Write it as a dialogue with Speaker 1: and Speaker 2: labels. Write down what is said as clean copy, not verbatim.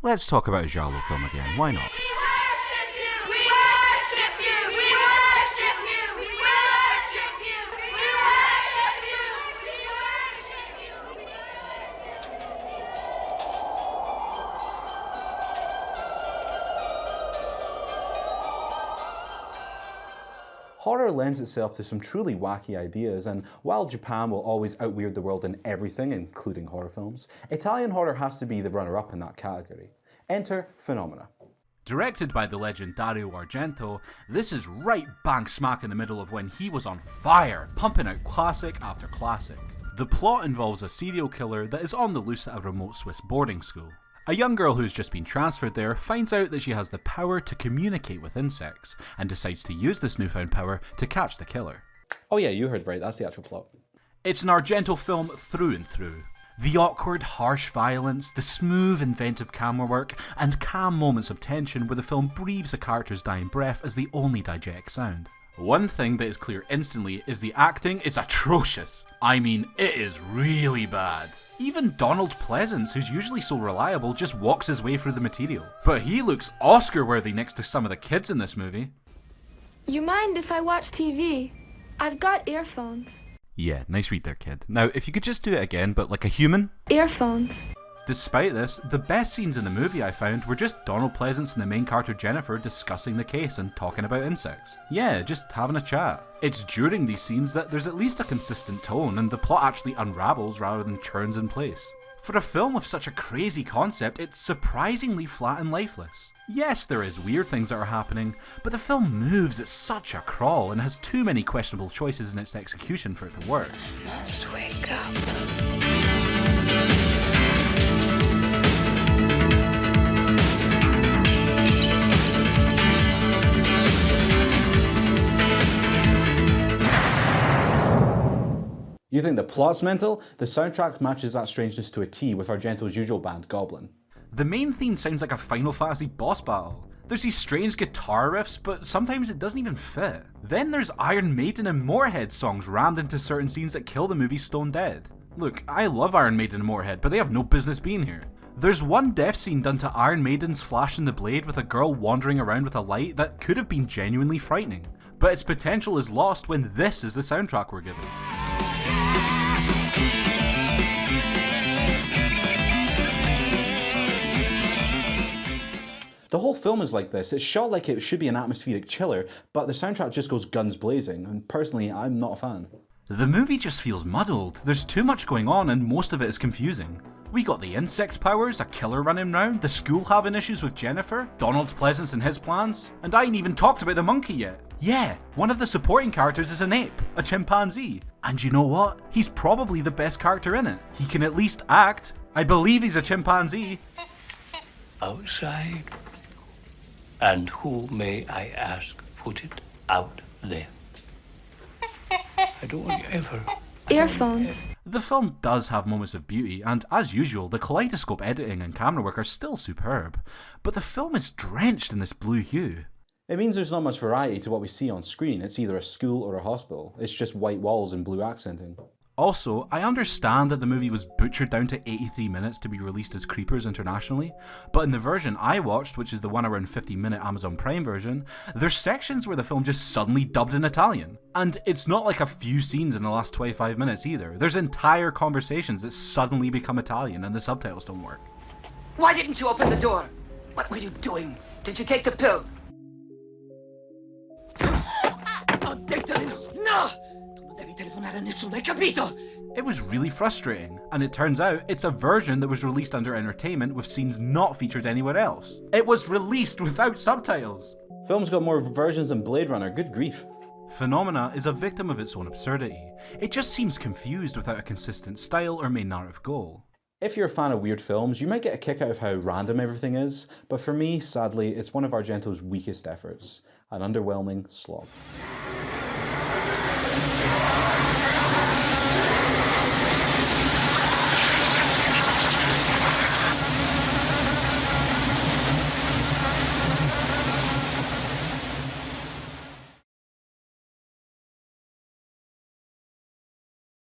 Speaker 1: Let's talk about a giallo film again, why not?
Speaker 2: Horror lends itself to some truly wacky ideas, and while Japan will always out-weird the world in everything, including horror films, Italian horror has to be the runner-up in that category. Enter Phenomena.
Speaker 1: Directed by the legend Dario Argento, this is right bang smack in the middle of when he was on fire, pumping out classic after classic. The plot involves a serial killer that is on the loose at a remote Swiss boarding school. A young girl who's just been transferred there finds out that she has the power to communicate with insects, and decides to use this newfound power to catch the killer.
Speaker 2: Oh yeah, you heard right, that's the actual plot.
Speaker 1: It's an Argento film through and through. The awkward, harsh violence, the smooth, inventive camera work, and calm moments of tension where the film breathes a character's dying breath as the only diegetic sound. One thing that is clear instantly is the acting is atrocious. I mean, it is really bad. Even Donald Pleasance, who's usually so reliable, just walks his way through the material. But he looks Oscar-worthy next to some of the kids in this movie.
Speaker 3: You mind if I watch TV? I've got earphones.
Speaker 1: Yeah, nice read there, kid. Now, if you could just do it again, but like a human.
Speaker 3: Earphones.
Speaker 1: Despite this, the best scenes in the movie I found were just Donald Pleasance and the main character Jennifer discussing the case and talking about insects. Yeah, just having a chat. It's during these scenes that there's at least a consistent tone and the plot actually unravels rather than churns in place. For a film with such a crazy concept, it's surprisingly flat and lifeless. Yes, there is weird things that are happening, but the film moves at such a crawl and has too many questionable choices in its execution for it to work.
Speaker 4: I must wake up.
Speaker 2: You think the plot's mental? The soundtrack matches that strangeness to a T with Argento's usual band, Goblin.
Speaker 1: The main theme sounds like a Final Fantasy boss battle. There's these strange guitar riffs, but sometimes it doesn't even fit. Then there's Iron Maiden and Motorhead songs rammed into certain scenes that kill the movie stone dead. Look, I love Iron Maiden and Motorhead, but they have no business being here. There's one death scene done to Iron Maiden's Flash in the Blade with a girl wandering around with a light that could have been genuinely frightening. But its potential is lost when this is the soundtrack we're given.
Speaker 2: The whole film is like this. It's shot like it should be an atmospheric chiller, but the soundtrack just goes guns blazing, and personally, I'm not a fan.
Speaker 1: The movie just feels muddled. There's too much going on and most of it is confusing. We got the insect powers, a killer running round, the school having issues with Jennifer, Donald Pleasance and his plans, and I ain't even talked about the monkey yet. Yeah, one of the supporting characters is an ape, a chimpanzee. And you know what? He's probably the best character in it. He can at least act. I believe he's a chimpanzee.
Speaker 5: Outside. And who, may I ask, put it out there? I don't want you ever.
Speaker 3: Earphones.
Speaker 1: The film does have moments of beauty, and as usual, the kaleidoscope editing and camera work are still superb, but the film is drenched in this blue hue.
Speaker 2: It means there's not much variety to what we see on screen. It's either a school or a hospital. It's just white walls and blue accenting.
Speaker 1: Also, I understand that the movie was butchered down to 83 minutes to be released as Creepers internationally, but in the version I watched, which is the 1 hour and 50-minute Amazon Prime version, there's sections where the film just suddenly dubbed in Italian. And it's not like a few scenes in the last 25 minutes either. There's entire conversations that suddenly become Italian and the subtitles don't work.
Speaker 4: Why didn't you open the door? What were you doing? Did you take the pill? Non devi no! Non devi telefonare a nessuno, hai capito?
Speaker 1: It was really frustrating, and it turns out it's a version that was released under entertainment with scenes not featured anywhere else. It was released without subtitles!
Speaker 2: Film's got more versions than Blade Runner, good grief.
Speaker 1: Phenomena is a victim of its own absurdity. It just seems confused without a consistent style or main narrative goal.
Speaker 2: If you're a fan of weird films, you might get a kick out of how random everything is, but for me, sadly, it's one of Argento's weakest efforts. An underwhelming slog.